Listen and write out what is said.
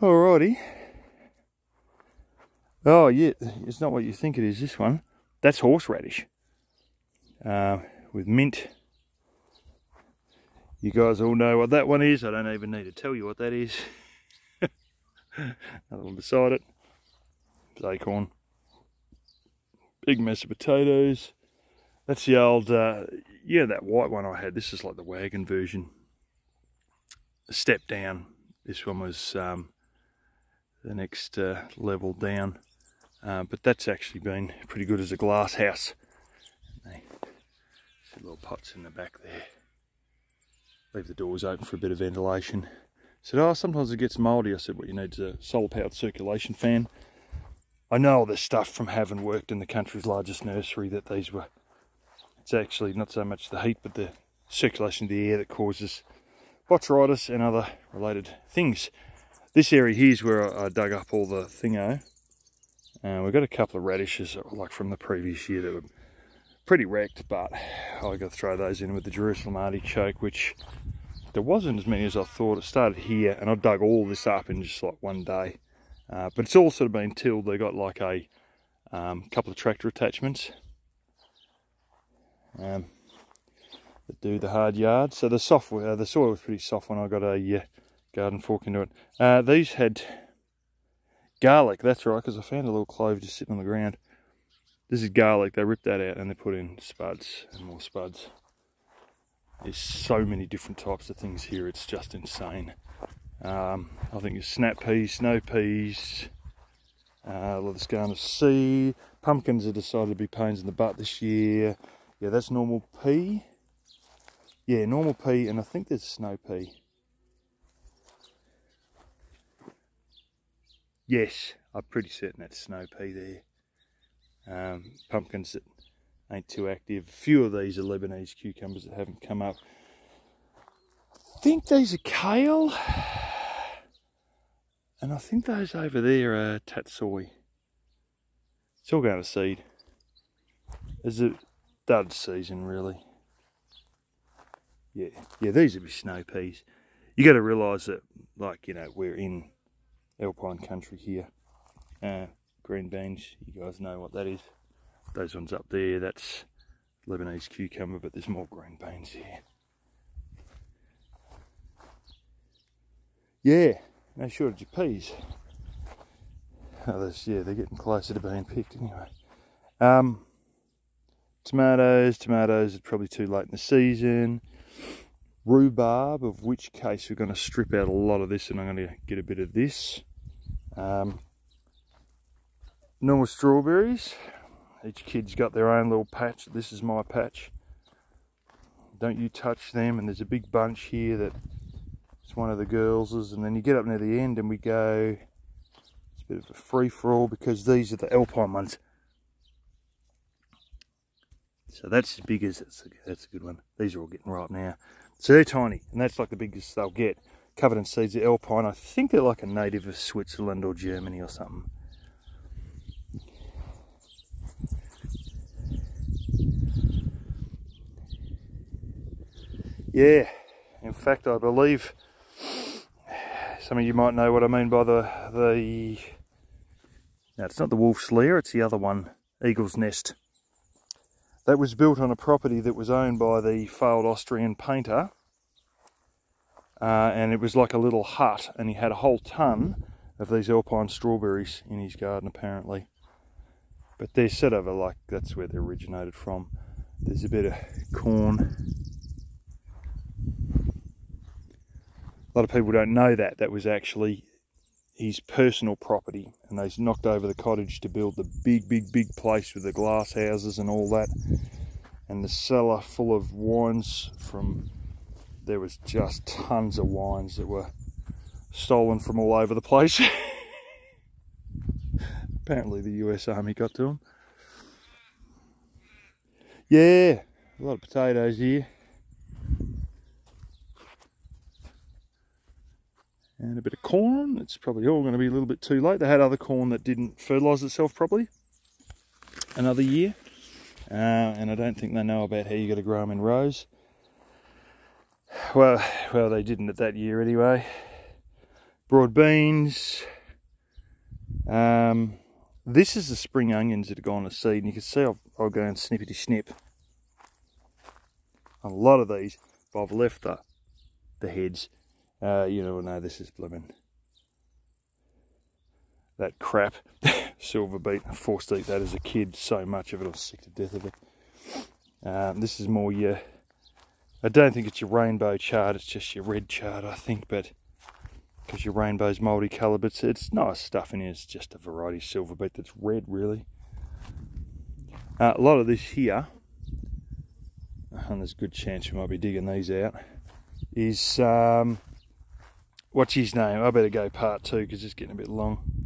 Alrighty. Oh yeah, it's not what you think it is, this one. That's horseradish. With mint. You guys all know what that one is. I don't even need to tell you what that is. Another one beside it. It's acorn. Big mess of potatoes. That's the old, yeah, that white one I had. This is like the wagon version. A step down. This one was the next level down. But that's actually been pretty good as a glass house. See little pots in the back there. Leave the doors open for a bit of ventilation. Said, oh, sometimes it gets mouldy. I said, what you need is a solar powered circulation fan. I know all this stuff from having worked in the country's largest nursery that these were, it's actually not so much the heat but the circulation of the air that causes botrytis and other related things. This area here is where I dug up all the thingo. We've got a couple of radishes like from the previous year that were pretty wrecked, but I got to throw those in with the Jerusalem artichoke, which there wasn't as many as I thought. It started here and I dug all this up in just like one day. But it's all sort of been tilled. They got like a couple of tractor attachments that do the hard yard. So the soil was pretty soft when I got a garden fork into it. These had garlic, that's right, because I found a little clove just sitting on the ground. This is garlic. They ripped that out and they put in spuds and more spuds. There's so many different types of things here, it's just insane. I think there's snap peas, snow peas, a lot of Skarna sea. Pumpkins have decided to be pains in the butt this year. Yeah, that's normal pea. Yeah, normal pea, and I think there's snow pea. Yes, I'm pretty certain that's snow pea there. Pumpkins that ain't too active. A few of these are Lebanese cucumbers that haven't come up. I think these are kale. And I think those over there are tatsoi. It's all going to seed. It's a dud season, really. Yeah, these would be snow peas. You got to realise that, like, you know, we're in alpine country here. Green beans, you guys know what that is. Those ones up there, that's Lebanese cucumber, but there's more green beans here. Yeah, no shortage of peas. Others, yeah, they're getting closer to being picked anyway. Tomatoes are probably too late in the season. Rhubarb, of which case we're going to strip out a lot of this and I'm going to get a bit of this. Normal strawberries. Each kid's got their own little patch. This is my patch. Don't you touch them. And there's a big bunch here that it's one of the girls', and then you get up near the end and we go, it's a bit of a free-for-all because these are the alpine ones. So that's as big as, that's a good one. These are all getting ripe now. So they're tiny, and that's like the biggest they'll get. Covered in seeds, the alpine. I think they're like a native of Switzerland or Germany or something. Yeah, in fact I believe some of you might know what I mean by the no, it's not the Wolf's Lair, it's the other one, Eagle's Nest. That was built on a property that was owned by the failed Austrian painter, and it was like a little hut, and he had a whole ton of these alpine strawberries in his garden apparently. But they're sort of like, that's where they originated from. There's a bit of corn. A lot of people don't know that. That was actually his personal property, and they knocked over the cottage to build the big place with the glass houses and all that, and the cellar full of wines from, there was just tons of wines that were stolen from all over the place. Apparently the US Army got to them. Yeah, a lot of potatoes here. And a bit of corn. It's probably all going to be a little bit too late. They had other corn that didn't fertilise itself properly another year. And I don't think they know about how you got to grow them in rows. Well, they didn't at that year anyway. broad beans. This is the spring onions that have gone to seed, and you can see I'll go and snippety snip a lot of these, but I've left the heads. You know, this is blooming that crap. Silver beet. I forced to eat that as a kid, so much of it, I was sick to death of it. This is more your, I don't think it's your rainbow chard, it's just your red chard, I think, but because your rainbow's multicoloured, but it's nice stuff in here. It's just a variety of silver beet that's red, really. A lot of this here, and there's a good chance we might be digging these out, is, what's his name? I better go part 2 because it's getting a bit long.